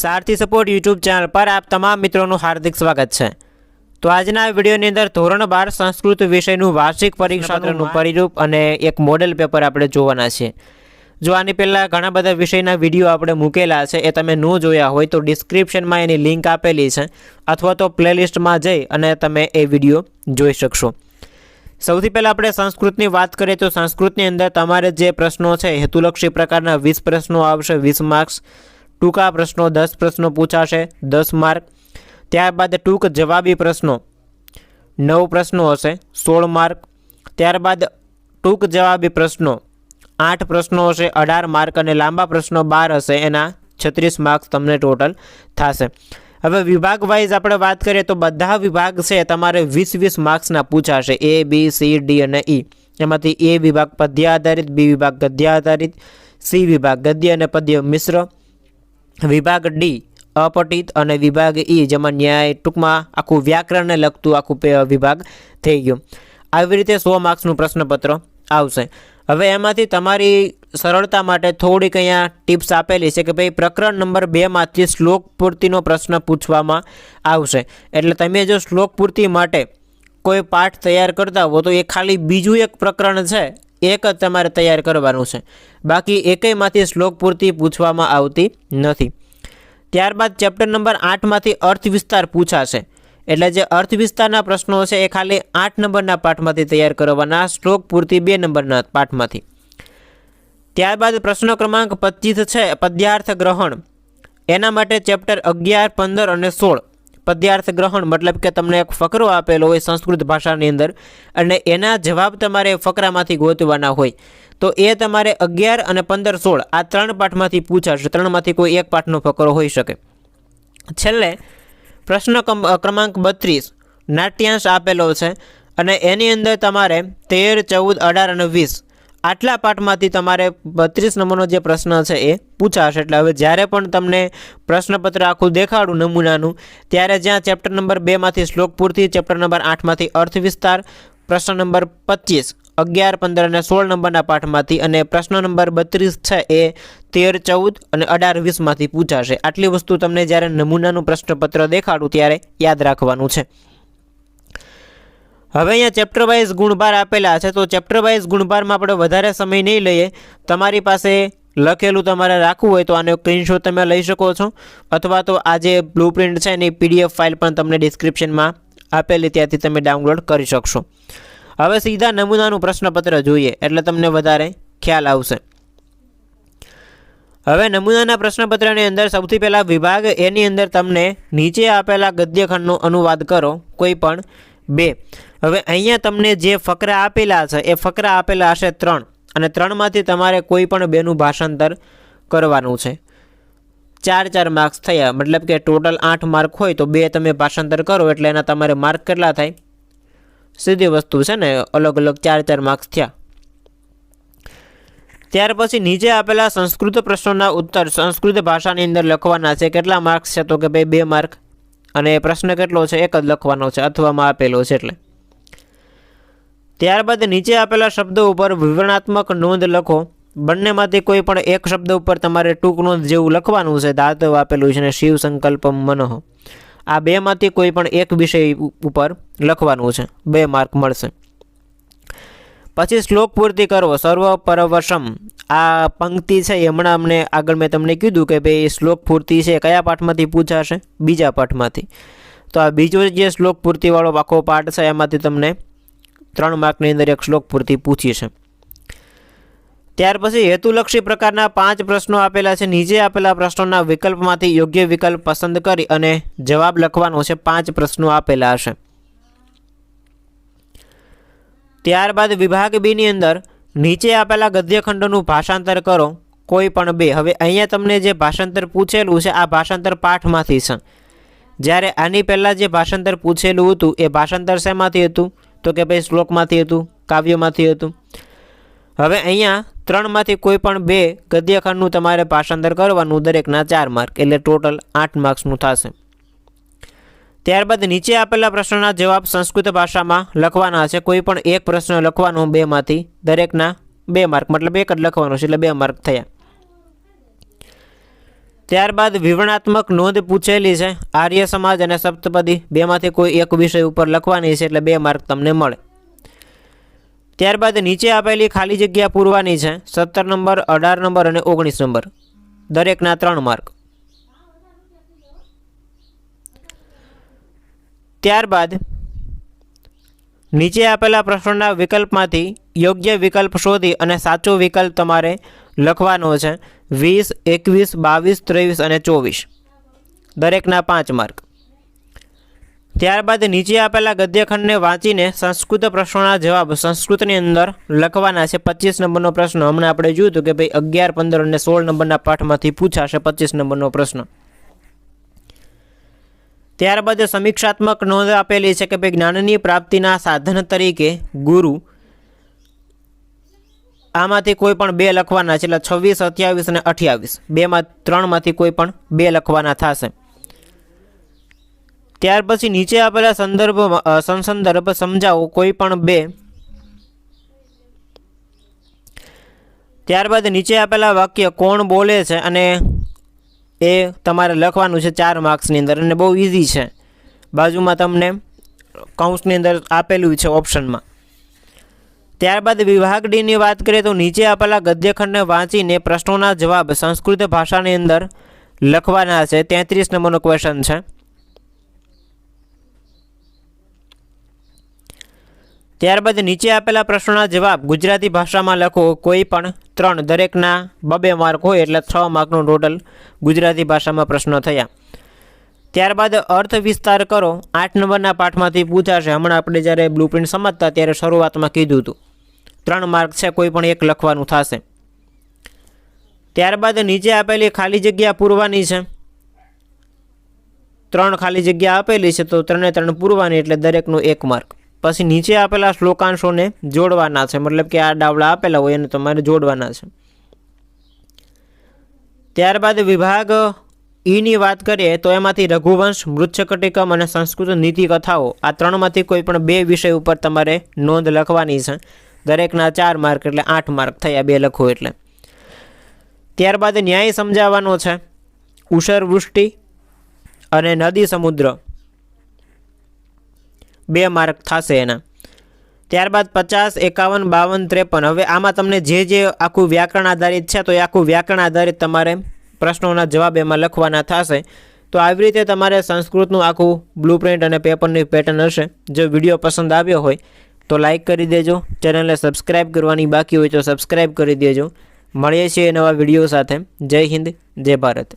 सारथी support YouTube channel पर आप तमाम मित्रों हार्दिक स्वागत है। तो आजना विडियोनी अंदर धोरण 12 संस्कृत विषयનું વાર્ષિક પરીક્ષાનું પરિરૂપ અને એક મોડેલ પેપર આપણે જોવાના છે। જો આની પહેલા ઘણા બધા વિષયના વિડિયો આપણે મૂકેલા છે, એ તમે ન જોયા હોય તો ડિસ્ક્રિપ્શનમાં એની લિંક આપેલી છે અથવા તો પ્લેલિસ્ટમાં જઈ અને તમે એ વિડિયો જોઈ શકશો। સૌથી પહેલાં આપણે સંસ્કૃતની વાત કરીએ તો સંસ્કૃતની અંદર તમારે જે પ્રશ્નો છે હેતુલક્ષી પ્રકારના 20 પ્રશ્નો આવશે, 20 માર્ક્સ। टूका प्रश्नों 10 प्रश्नों पूछाशे 10 मार्क। त्यारबाद टूक जवाबी प्रश्नों 9 प्रश्नों हशे 16 मार्क। त्यारबाद टूक जवाबी प्रश्नों 8 प्रश्नों हशे 18 मार्क अने लांबा प्रश्नों 12 हशे एना 36 मार्क्स तमने टोटल थशे। हवे विभाग वाइज आपणे बात करीए तो बधा विभाग छे तमारे 20-20 मार्क्सना पूछाशे, ए बी सी डी अने ई। एमांथी ए विभाग पद्य आधारित, बी विभाग गद्य आधारित, सी विभाग गद्य अने पद्य मिश्र, विभाग डी अपठित और विभाग ई जेमां न्याय टूंकमां आखुं व्याकरणने लगतुं आखुं विभाग थई गयो। आवी रीते 100 मार्क्सनुं प्रश्नपत्र आवशे। हवे एमांथी तमारी सरळता माटे थोड़ीक अहींया टिप्स आपेली छे के भाई प्रकरण नंबर 2 मांथी श्लोक पूर्तिनो प्रश्न पूछवामां आवशे। एटले तमे जो श्लोक पूर्ति माटे कोई पाठ तैयार करता हो तो ए खाली बीजुं एक प्रकरण छे एक ज तमारे तैयार करवानुं छे, बाकी एकेयमांथी श्लोक पूर्ति पूछवामां आवती नथी। त्यारबाद चेप्टर नंबर 8 मांथी अर्थ विस्तार पूछाशे, एटले जे अर्थ विस्तारना प्रश्नों छे ए खाली 8 नंबरना पाठमांथी तैयार करवाना, श्लोक पूर्ति 2 नंबरना पाठमांथी। त्यारबाद प्रश्न क्रमांक 25 छे पद्यार्थ ग्रहण, एना माटे चेप्टर 11, 15 अने 16। पद्यार्थ ग्रहण मतलब के तमने एक फकरो आपेलो होय संस्कृत भाषानी अंदर अने एना जवाब तमारे फकरामांथी गोतवाना होय तो ए तमारे 11 अने 15, 16 आ 3 पाठमांथी पूछाशे। 3 मांथी कोई एक पाठनो फकरो होई शके। छेल्ले प्रश्न क्रमांक 32 नाट्यांश आपेलो छे अने एनी अंदर तमारे 13, 14, 18 अने 20 आटला पाठमांथी तमारे 32 नंबरनो जे प्रश्न छे ए पूछाशे। एटले हवे ज्यारे पण तमने प्रश्नपत्र आखुं देखाडું नमूनानुं त्यारे ज्यां चेप्टर नंबर 2 मांथी श्लोक पूर्ति, चेप्टर नंबर 8 मांथी अर्थ विस्तार, प्रश्न नंबर 25, 11, 15 अने 16 नंबरना पाठमांथी अने प्रश्न नंबर 32 छे ए 13, 14 अने 18, 20 मांथी पूछाशे। आटली वस्तु तमने ज्यारे नमूनानुं प्रश्नपत्र देखाडું त्यारे याद राखवानुं छे। हवे अहींया चेप्टर वाइज गुणभार आपेला है तो चेप्टर वाइज गुणभार में आपणे वधारे समय नहीं लईए। तमारी पासे लखेलुं तमारे राखवुं होय तो आनो स्क्रीनशॉट तमे लई शको छो अथवा तो आ जे ब्लूप्रिंट छे एनी पीडीएफ फाइल पण तमने डिस्क्रिप्शन में आपेली त्याथी तमे डाउनलॉड करी शकशो। हवे सीधा नमूनानुं प्रश्नपत्र जोईए एटले तमने वधारे ख्याल आवशे। हवे नमूनाना प्रश्नपत्रनी अंदर सौथी पहेला विभाग एनी अंदर तमने नीचे आपेला गद्यखंडनो अनुवाद करो कोई पण 2। हवे अहींया तमने जे फकरा आपेला छे ए फकरा आपेला हशे 3 अने 3 मांथी तमारे कोई पण 2 नुं भाषांतर करवानुं छे। 4-4 मार्क्स थया मतलब के टोटल 8 मार्क होय तो 2 तमे भाषांतर करो एटले एना तमारे मार्क केटला थाय? सीधी वस्तु छे ने, अलग अलग 4-4 मार्क्स थया। त्यार पछी नीचे आपेला संस्कृत प्रश्नोना उत्तर संस्कृत भाषानी अंदर लखवाना छे। केटला मार्क्स छे तो के भाई 2 मार्क अने प्रश्न केटलो छे एक ज लखवानो छे अथवामां आपेलो छे एटले। त्यारबाद नीचे आपेला शब्दों पर विवरणात्मक नोंध लखो। बंनेमांथी कोई पण एक शब्द उपर तमारे टूंक नोंध जेवुं लखवानुं छे। धातु आपेલું છે शिव संकल्पम मनः। आ 2 मांथी कोई पण एक विषय उपर लखवानुं छे, 2 मार्क मळशे। पछी श्लोक पूर्ति करो सर्व परवशम। आ पंक्ति छे हमणां अमने आगळ मैं तमने कीधुं के भाई श्लोक पूर्ति छे कया पाठमांथी पूछाशे? बीजा पाठमांथी। तो आ बीजो जे श्लोक पूर्तिवाळो आखो पाठ छे एमांथी तमने 3 मार्कनी अंदर एक श्लोक पूर्ति पूछी छे। त्यार पछी हेतुलक्षी प्रकारना 5 प्रश्नों आपेला छे। नीचे आपेला प्रश्नोना विकल्पमांथी योग्य विकल्प पसंद करी अने जवाब लखवानो छे। 5 प्रश्नों आपेला हशे। त्यारबाद विभाग बी नी अंदर नीचे आपेला गद्यखंडोनुं भाषांतर करो कोई पण 2। हवे अहींया तमने जे भाषांतर पूछेलुं छे आ भाषांतर पाठमांथी छे, ज्यारे आनी पहेला जे भाषांतर पूछेलुं हतुं ए भाषांतर शेमांथी हतुं तो के भाई श्लोकमांथी हतुं, काव्यमांथी हतुं। हवे अहींया 3 मांथी कोई पण 2 गद्यखंडनुं तमारे भाषांतर करवानुं, दरेकना 4 मार्क एटले टोटल 8 मार्क्सनुं थशे। त्यारबाद नीचे आपेला प्रश्नोना जवाब संस्कृत भाषा में लखवाना है। कोई पण एक प्रश्न लखवानो 2 मांथी, दरेकना 2 मार्क मतलब एक ज लखवानो छे एटले 2 मार्क थया। ત્યારબાદ વિવરણાત્મક નોંધ પૂછેલી છે, આર્ય સમાજ અને સપ્તપદી બેમાંથી કોઈ એક વિષય ઉપર લખવાની છે, એટલે 2 માર્ક તમને મળે. ત્યારબાદ નીચે આપેલી ખાલી જગ્યા પૂરવાની છે, 17 નંબર, 18 નંબર અને 19 નંબર, દરેકના 3 માર્ક. ત્યારબાદ નીચે આપેલા પ્રશ્નોના વિકલ્પમાંથી યોગ્ય વિકલ્પ શોધી અને સાચો વિકલ્પ તમારે લખવાનો છે, 20, 21, 22, 23 અને 24, દરેકના 5 માર્ક. ત્યારબાદ નીચે આપેલા ગદ્યખંડને વાંચીને સંસ્કૃત પ્રશ્નોના જવાબ સંસ્કૃતની અંદર લખવાના છે. 25 નંબરનો પ્રશ્ન હમણાં આપણે જોયું હતું કે ભાઈ 11, 15 અને 16 નંબરના પાઠમાંથી પૂછાશે 25 નંબરનો પ્રશ્ન. ત્યારબાદ સમીક્ષાત્મક નોંધ આપેલી છે કે ભાઈ જ્ઞાનની પ્રાપ્તિના સાધન તરીકે ગુરુ, આમાંથી કોઈ પણ 2 લખવાના છે, એટલે 26, 27 અને 28, 3માંથી કોઈ પણ 2 લખવાના થશે. ત્યાર પછી નીચે આપેલા સંદર્ભ સમજાવો કોઈ પણ 2. ત્યારબાદ નીચે આપેલા વાક્ય કોણ બોલે છે અને એ તમારે લખવાનું છે 4 માર્ક્સની અંદર, અને બહુ ઇઝી છે. બાજુમાં તમને કૌંસની અંદર આપેલું છે ઓપ્શનમાં. ત્યારબાદ વિભાગ ડીની વાત કરીએ તો નીચે આપેલા ગદ્યખંડને વાંચીને પ્રશ્નોના જવાબ સંસ્કૃત ભાષાની અંદર લખવાના છે. 33 નંબરનો ક્વેશ્ચન છે. ત્યારબાદ નીચે આપેલા પ્રશ્નોના જવાબ ગુજરાતી ભાષામાં લખો, કોઈ પણ 3, દરેકના 2 માર્ક હોય, એટલે 6 માર્કનો ટોટલ ગુજરાતી ભાષામાં પ્રશ્નો થયા. ત્યારબાદ અર્થ વિસ્તાર કરો, 8 નંબરના પાઠમાંથી પૂછાશે. હમણાં આપણે જ્યારે બ્લુપ્રિન્ટ સમજતા ત્યારે શરૂઆતમાં કીધું હતું 3 માર્ક છે, કોઈ પણ 1 લખવાનું થશે. ત્યારબાદ નીચે આપેલી ખાલી જગ્યા પૂરવાની છે, 3 ખાલી જગ્યા આપેલી છે, તો 3 પૂરવાની, એટલે દરેકનું 1 માર્ક. પછી નીચે આપેલા શ્લોકાંશોને જોડવાના છે, મતલબ કે આ ડાવડા આપેલા હોય એને તમારે જોડવાના છે. ત્યારબાદ વિભાગ ઈની વાત કરીએ તો એમાંથી રઘુવંશ, મૃચ્છકટિકમ અને સંસ્કૃત નીતિ કથાઓ, આ 3માંથી કોઈ પણ 2 વિષય ઉપર તમારે નોંધ લખવાની છે, દરેકના 4 માર્ક, એટલે 8 માર્ક થયા 2 લખો એટલે. ત્યારબાદ ન્યાય સમજાવવાનો છે, ઉષર વૃષ્ટિ અને નદી સમુદ્ર, 2 માર્ક થશે એના. ત્યારબાદ 50, 51, 52, 53, હવે આમાં તમને જે આખું વ્યાકરણ આધારિત છે તો એ આખું વ્યાકરણ આધારિત તમારે પ્રશ્નોના જવાબ એમાં લખવાના થશે. તો આવી રીતે તમારે સંસ્કૃતનું આખું બ્લુપ્રિન્ટ અને પેપરની પેટર્ન હશે. જો વિડીયો પસંદ આવ્યો હોય તો લાઇક કરી દેજો, ચેનલને સબસ્ક્રાઈબ કરવાની બાકી હોય તો સબસ્ક્રાઈબ કરી દેજો. મળીએ છીએ નવા વિડીયો સાથે. જય હિન્દ, જય ભારત.